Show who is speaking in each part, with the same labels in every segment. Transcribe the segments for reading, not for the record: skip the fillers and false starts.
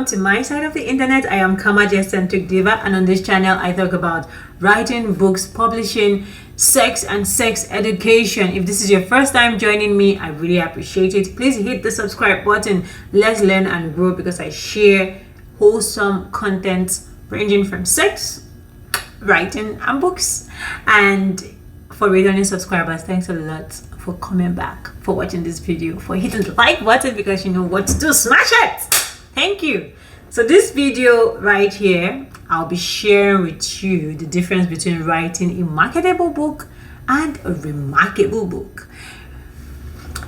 Speaker 1: welcome to my side of the internet. I am Kamaje Diva, and on this channel I talk about writing, books, publishing, sex and sex education. If this is your first time joining me, I really appreciate it. Please hit the subscribe button. Let's learn and grow, because I share wholesome content ranging from sex, writing and books. And for returning subscribers, thanks a lot for coming back, for watching this video, for hitting the like button, because you know what to do. Smash it. Thank you. So this video right here, I'll be sharing with you the difference between writing a marketable book and a remarkable book.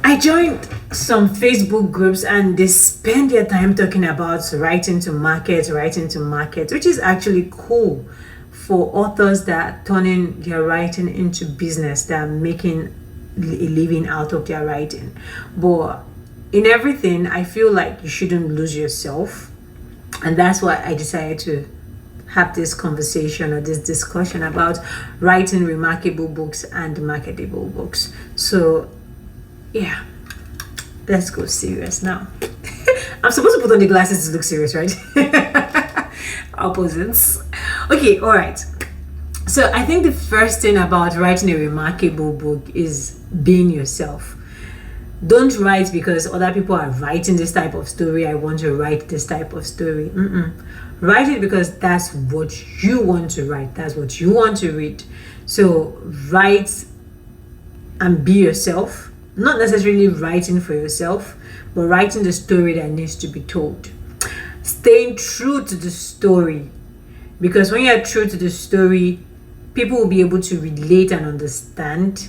Speaker 1: I joined some Facebook groups and they spend their time talking about writing to market, which is actually cool for authors that are turning their writing into business, that are making a living out of their writing. But in everything, I feel like you shouldn't lose yourself, and that's why I decided to have this conversation or this discussion about writing remarkable books and marketable books. So yeah, let's go serious now. I'm supposed to put on the glasses to look serious, right? Opposites. Okay, all right. So I think the first thing about writing a remarkable book is being yourself. Don't write because other people are writing this type of story. I want to write this type of story. Write it because that's what you want to write. That's what you want to read. So write and be yourself. Not necessarily writing for yourself, but writing the story that needs to be told. Staying true to the story. Because when you're true to the story, people will be able to relate and understand.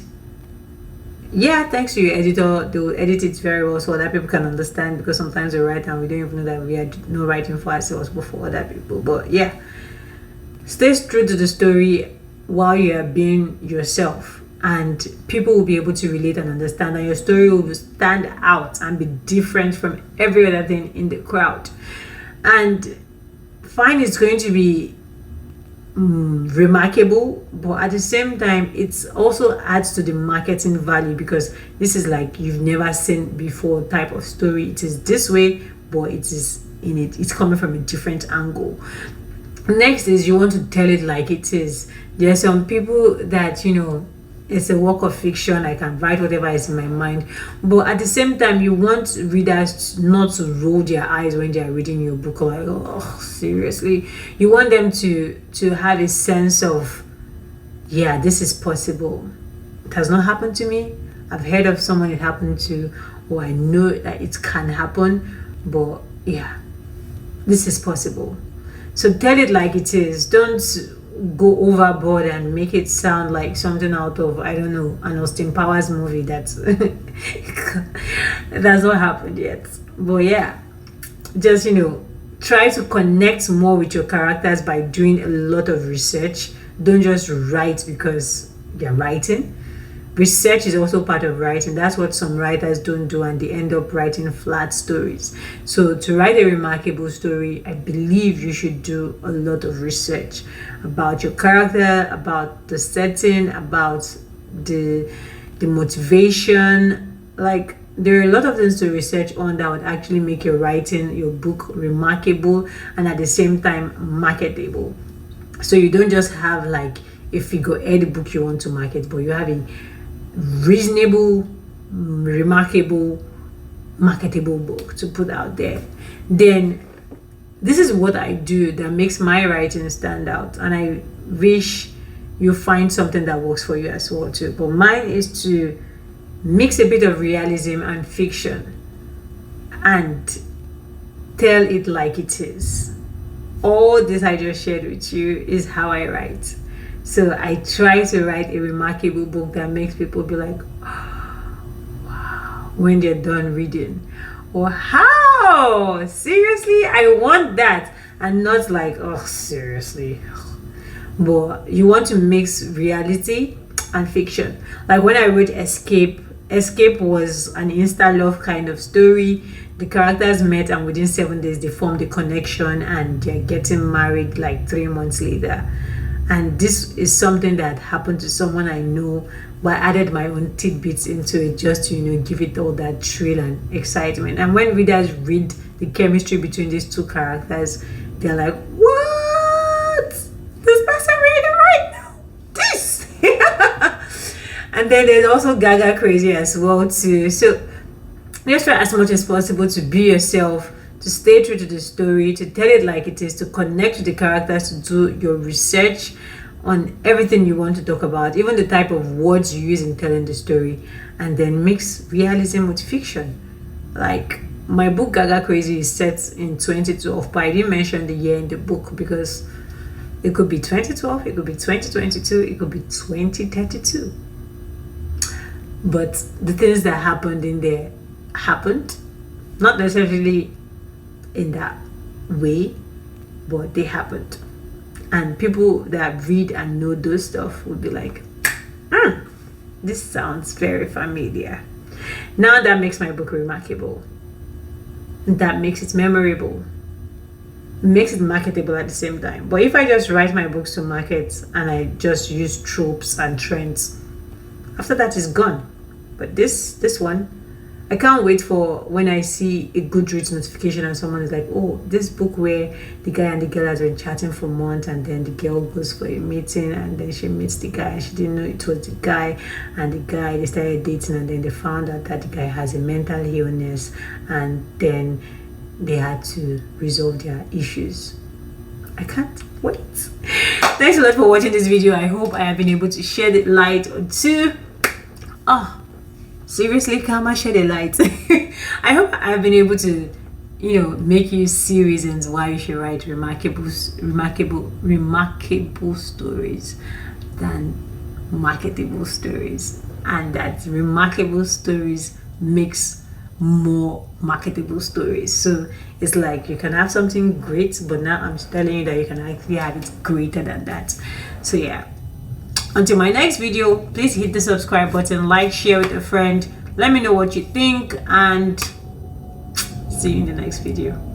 Speaker 1: Yeah, thanks to your editor, they will edit it very well so that people can understand, because sometimes we write and we don't even know that we are not writing for ourselves but for other people. But yeah, stay true to the story while you are being yourself, and people will be able to relate and understand, and your story will stand out and be different from every other thing in the crowd. And fine, it's going to be remarkable, but at the same time it also adds to the marketing value, because this is like you've never seen before type of story. It is this way, but it's coming from a different angle. Next is you want to tell it like it is. There are some people that, you know, it's a work of fiction, I can write whatever is in my mind, but at the same time you want readers not to roll their eyes when they are reading your book, like, oh seriously. You want them to have a sense of, yeah, this is possible. It has not happened to me, I've heard of someone it happened to, or I know that it can happen, but yeah, this is possible. So tell it like it is. Don't go overboard and make it sound like something out of, I don't know, an Austin Powers movie. That's not happened yet. But yeah, just, you know, try to connect more with your characters by doing a lot of research. Don't just write because you're writing. Research is also part of writing. That's what some writers don't do, and they end up writing flat stories. So to write a remarkable story, I believe you should do a lot of research about your character, about the setting, about the motivation. Like, there are a lot of things to research on that would actually make your writing, your book, remarkable and at the same time marketable. So you don't just have like a figure-eight book you want to market, but you have a reasonable, remarkable, marketable book to put out there. Then this is what I do that makes my writing stand out, and I wish you find something that works for you as well too. But mine is to mix a bit of realism and fiction and tell it like it is. All this I just shared with you is how I write. So I try to write a remarkable book that makes people be like, oh, wow, when they're done reading. Or, how? Seriously? I want that. And not like, oh, seriously. But you want to mix reality and fiction. Like when I wrote Escape was an insta love kind of story. The characters met, and within 7 days they formed a connection, and they're getting married like 3 months later. And this is something that happened to someone I know, but I added my own tidbits into it just to, you know, give it all that thrill and excitement. And when readers read the chemistry between these two characters, they're like, what? This person really right now? This? And then there's also Gaga crazy as well too. So just try as much as possible to be yourself, to stay true to the story, to tell it like it is, to connect with the characters, to do your research on everything you want to talk about, even the type of words you use in telling the story, and then mix realism with fiction. Like my book Gaga Crazy is set in 2012, but I didn't mention the year in the book because it could be 2012, it could be 2022, it could be 2032. But the things that happened in there happened, not necessarily in that way, but they happened. And people that read and know those stuff would be like, this sounds very familiar. Now that makes my book remarkable. That makes it memorable. Makes it marketable at the same time. But if I just write my books to market and I just use tropes and trends, after that is gone. But this one, I can't wait for when I see a Goodreads notification and someone is like, oh, this book where the guy and the girl has been chatting for months, and then the girl goes for a meeting and then she meets the guy and she didn't know it was the guy, and the guy, they started dating, and then they found out that the guy has a mental illness, and then they had to resolve their issues. I can't wait. Thanks a lot for watching this video. I hope I have been able to shed the light on two. Seriously, Karma, shed a light. I hope I've been able to, make you see reasons why you should write remarkable stories than marketable stories, and that remarkable stories makes more marketable stories. So it's like you can have something great, but now I'm telling you that you can actually have it greater than that. So yeah. Until my next video, please hit the subscribe button, like, share with a friend. Let me know what you think, and see you in the next video.